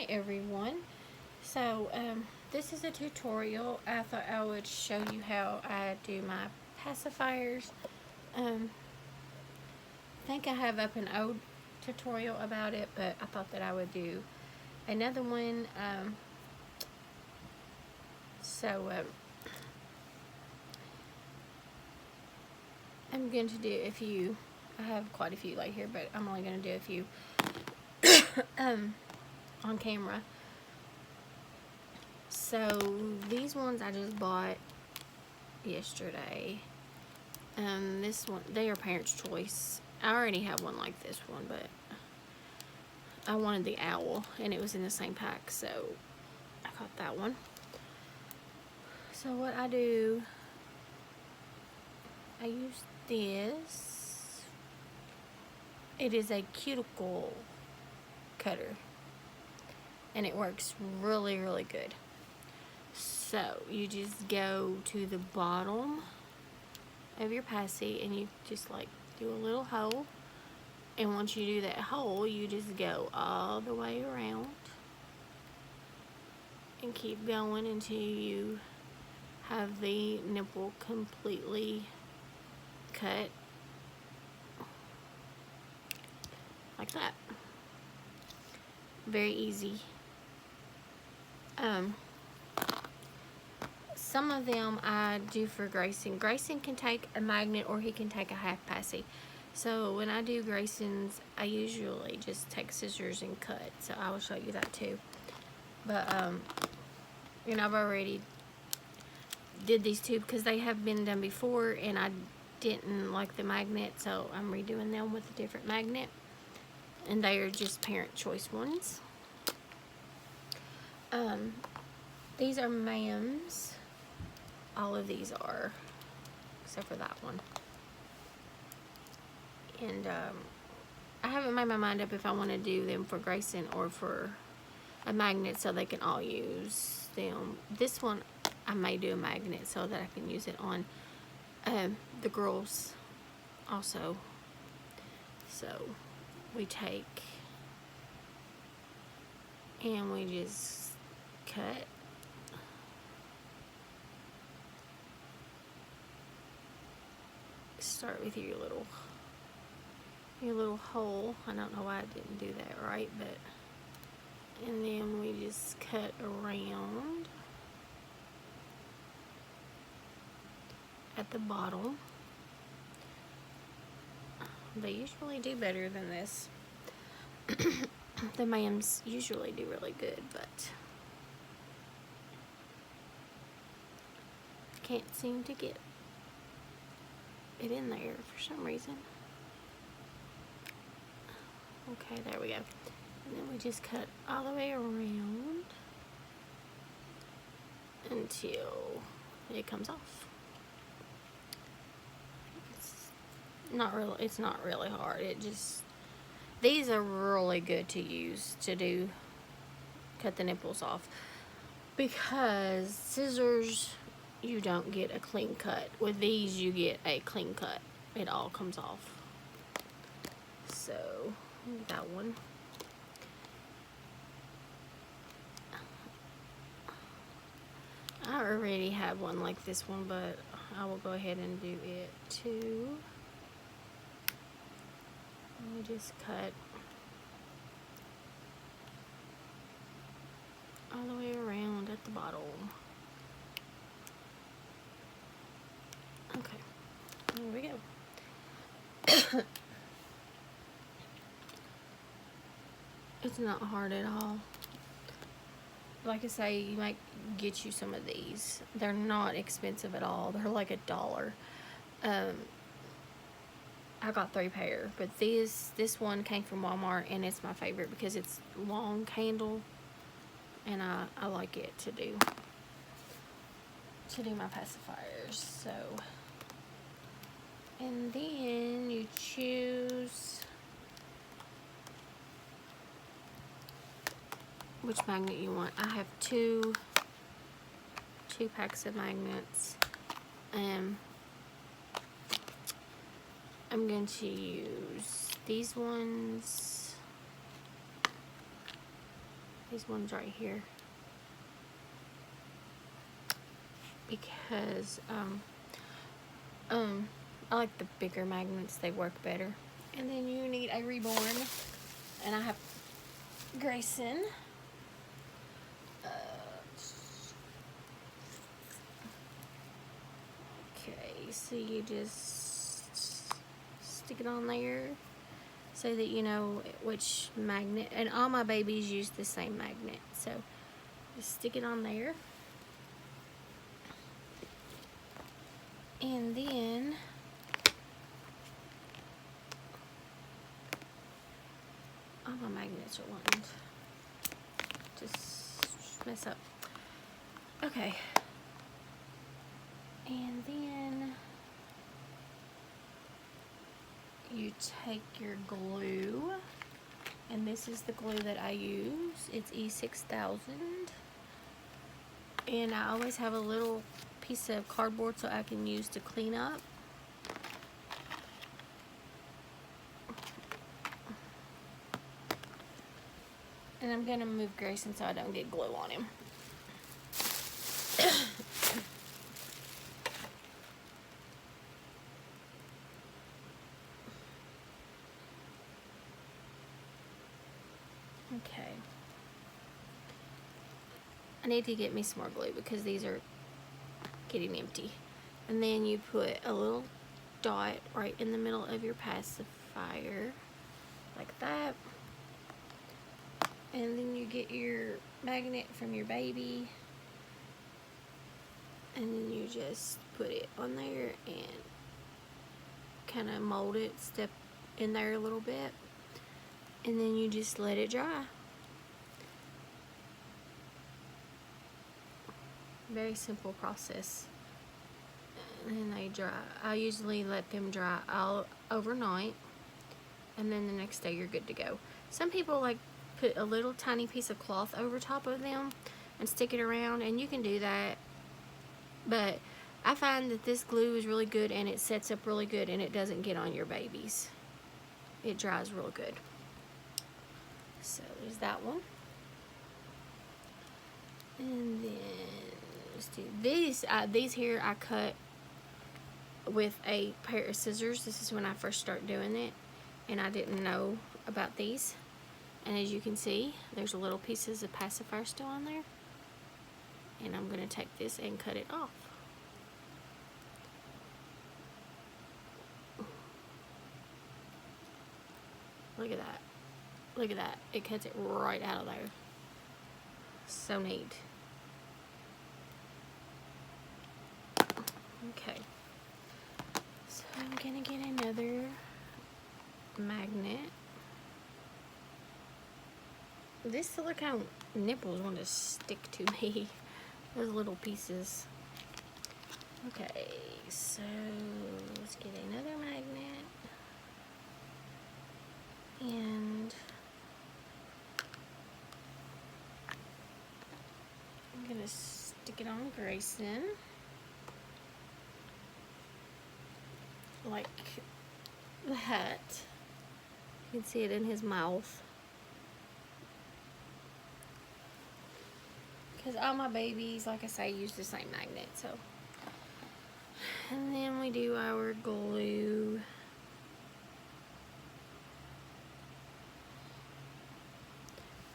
Hi everyone. So this is a tutorial. I thought I would show you how I do my pacifiers. I think I have up an old tutorial about it, but I thought that I would do another one. I'm going to do a few. I have quite a few like here, but I'm only going to do a few on camera. So these ones I just bought yesterday. This one, they are Parents' Choice. I already have one like this one, but I wanted the owl, and it was in the same pack, so I got that one. So what I do, I use this. It is a cuticle cutter, and it works really, really good. So you just go to the bottom of your passy and you just like do a little hole, and once you do that hole you just go all the way around and keep going until you have the nipple completely cut like that. Very easy. Some of them I do for Grayson. Grayson can take a magnet or he can take a half passy. So when I do Grayson's, I usually just take scissors and cut. So I will show you that too. But you know, I've already did these two because they have been done before and I didn't like the magnet, so I'm redoing them with a different magnet. And they are just Parent Choice ones. These are Ma'am's. All of these are, except for that one. And I haven't made my mind up if I want to do them for Grayson or for a magnet so they can all use them. This one I may do a magnet so that I can use it on the girls also. So we take and we just cut. Start with your little hole. I don't know why I didn't do that right, but and then we just cut around at the bottom. They usually do better than this. The Ma'ams usually do really good, but can't seem to get it in there for some reason. Okay, there we go. And then we just cut all the way around until it comes off. It's not really hard. These are really good to use to cut the nipples off, because scissors you don't get a clean cut. With these you get a clean cut. It all comes off. So that one. I already have one like this one, but I will go ahead and do it too. We just cut all the way around at the bottom. Okay, there we go. It's not hard at all. Like I say, you might get you some of these. They're not expensive at all. They're like $1. I got 3 pair, but this one came from Walmart and it's my favorite because it's long handle and I like it to do my pacifiers. So, and then you choose which magnet you want. I have two packs of magnets. I'm going to use these ones these ones right here, because I like the bigger magnets, they work better. And then you need a Reborn, and I have Grayson. Okay, so you just stick it on there so that you know which magnet, and all my babies use the same magnet, so just stick it on there. And then all my magnets are wanting to just mess up. Okay. And then you take your glue, and this is the glue that I use. It's E6000. And I always have a little piece of cardboard so I can use to clean up. And I'm gonna move Grayson so I don't get glue on him. Okay. I need to get me some more glue because these are getting empty. And then you put a little dot right in the middle of your pacifier, like that. And then you get your magnet from your baby, and then you just put it on there and kind of mold it, step in there a little bit, and then you just let it dry. Very simple process. And then they dry. I usually let them dry all overnight, and then the next day you're good to go. Some people like put a little tiny piece of cloth over top of them and stick it around, and you can do that, but I find that this glue is really good and it sets up really good and it doesn't get on your babies. It dries real good. So there's that one. And then let's do these. These here I cut with a pair of scissors. This is when I first started doing it, and I didn't know about these. And as you can see, there's little pieces of pacifier still on there. And I'm going to take this and cut it off. Look at that. Look at that. It cuts it right out of there. So neat. Okay. So I'm going to get another magnet. This silicone nipples want to stick to me. Those little pieces. Okay, so let's get another magnet. And I'm going to stick it on Grayson. Like that. You can see it in his mouth. Because all my babies, like I say, use the same magnet, so. And then we do our glue.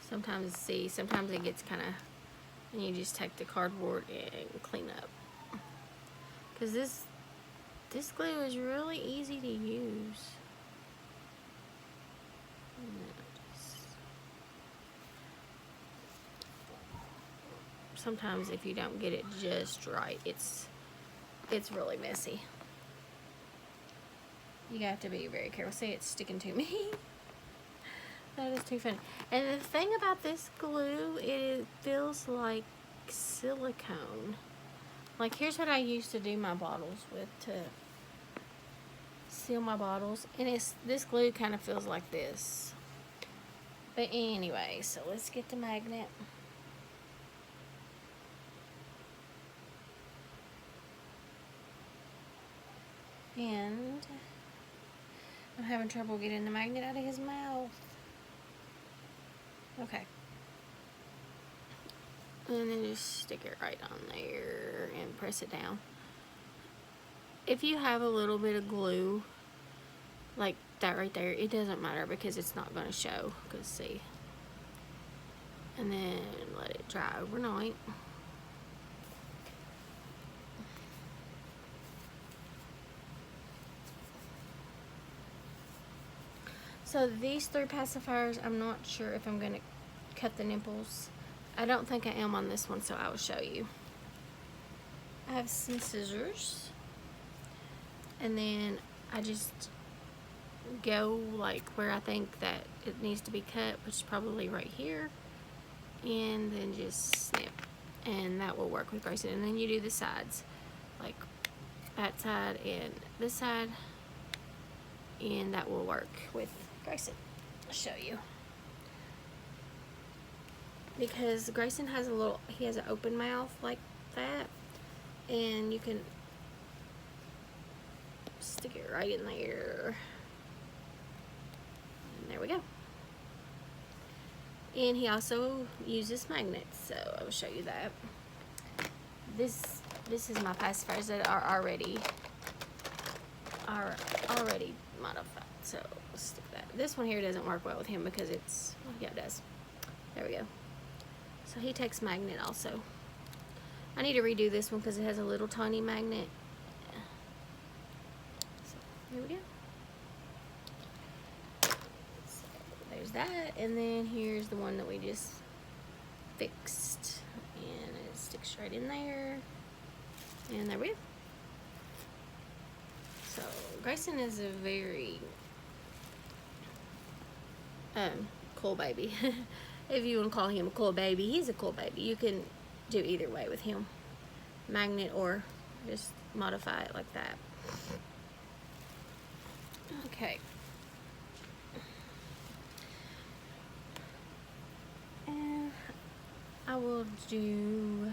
Sometimes it gets kind of, and you just take the cardboard and clean up. Because this glue is really easy to use. Sometimes if you don't get it just right, it's really messy. You have to be very careful. See, it's sticking to me. That is too funny. And the thing about this glue, it feels like silicone. Like, here's what I used to do my bottles with to seal my bottles. And this glue kind of feels like this. But anyway, so let's get the magnet. And I'm having trouble getting the magnet out of his mouth. Okay. And then just stick it right on there and press it down. If you have a little bit of glue, like that right there, it doesn't matter because it's not going to show. Because see. And then let it dry overnight. So these 3 pacifiers, I'm not sure if I'm going to cut the nipples. I don't think I am on this one, so I will show you. I have some scissors. And then I just go like where I think that it needs to be cut, which is probably right here. And then just snip. And that will work with Grayson. And then you do the sides. Like that side and this side. And that will work with Grayson. I'll show you. Because Grayson has he has an open mouth like that. And you can stick it right in there. And there we go. And he also uses magnets, so I will show you that. This is my pacifiers that are already modified. So let's stick that. This one here doesn't work well with him because it's, well, yeah, it does. There we go. So he takes magnet also. I need to redo this one because it has a little tiny magnet. So here we go. So there's that, and then here's the one that we just fixed, and it sticks right in there. And there we go. So Grayson is a very cool baby. If you want to call him a cool baby, he's a cool baby. You can do either way with him. Magnet or just modify it like that. Okay. And I will do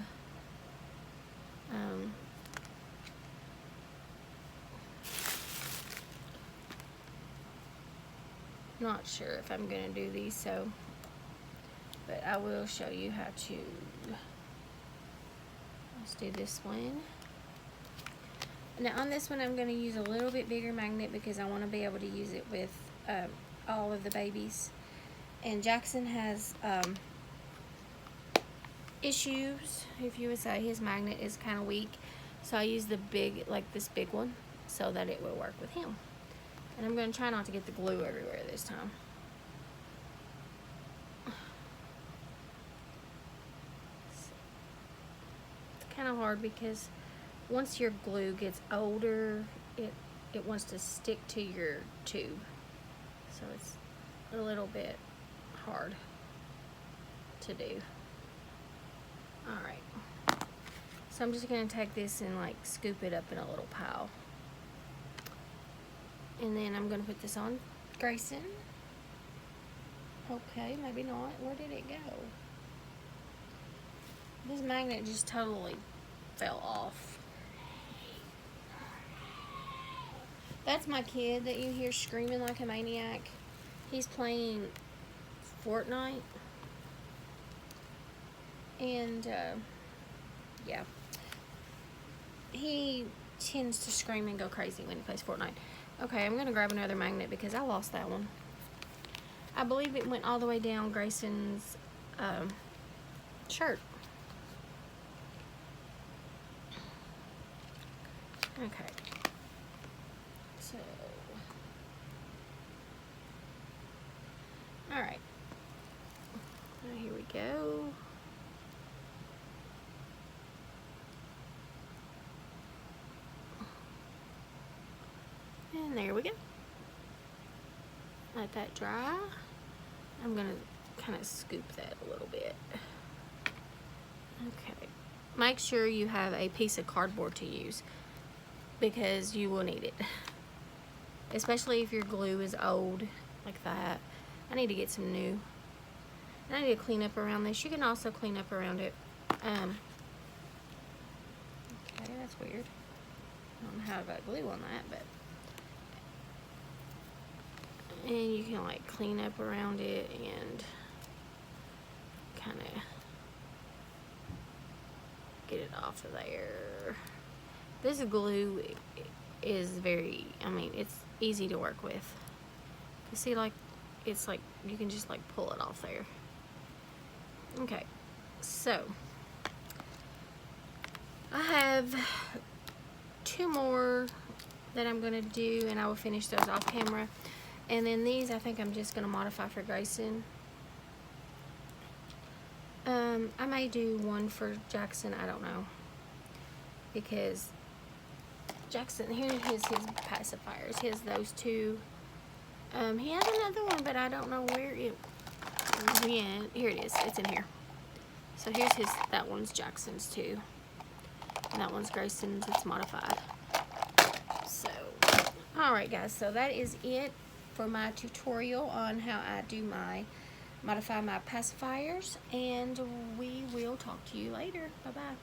not sure if I'm gonna do these, so but I will show you how to. Let's do this one. Now on this one I'm going to use a little bit bigger magnet because I want to be able to use it with all of the babies. And Jackson has issues, if you would say. His magnet is kind of weak, so I use the big, like this big one, so that it will work with him. And I'm going to try not to get the glue everywhere this time. Kind of hard because once your glue gets older, it wants to stick to your tube, so it's a little bit hard to do. Alright, so I'm just going to take this and like scoop it up in a little pile, and then I'm going to put this on Grayson. Okay, maybe not. Where did it go? This magnet just totally fell off. That's my kid that you hear screaming like a maniac. He's playing Fortnite. And, yeah. He tends to scream and go crazy when he plays Fortnite. Okay, I'm going to grab another magnet because I lost that one. I believe it went all the way down Grayson's shirt. Okay, so, alright, now here we go. And there we go. Let that dry. I'm going to kind of scoop that a little bit. Okay, make sure you have a piece of cardboard to use, because you will need it, especially if your glue is old like that. I need to get some new. And I need to clean up around this. You can also clean up around it. Okay, that's weird. I don't know how I got glue on that, but and you can like clean up around it and kind of get it off of there. This glue is very, I mean, it's easy to work with. You see, like, it's like, you can just like pull it off there. Okay, so I have 2 more that I'm gonna do, and I will finish those off camera. And then these, I think I'm just gonna modify for Grayson. I may do one for Jackson, I don't know, because Jackson, here is his pacifiers. He has those 2. He has another one, but I don't know where it went. Here it is. It's in here. So here's his. That one's Jackson's too, and that one's Grayson's. It's modified. So, all right, guys. So that is it for my tutorial on how I do modify my pacifiers, and we will talk to you later. Bye bye.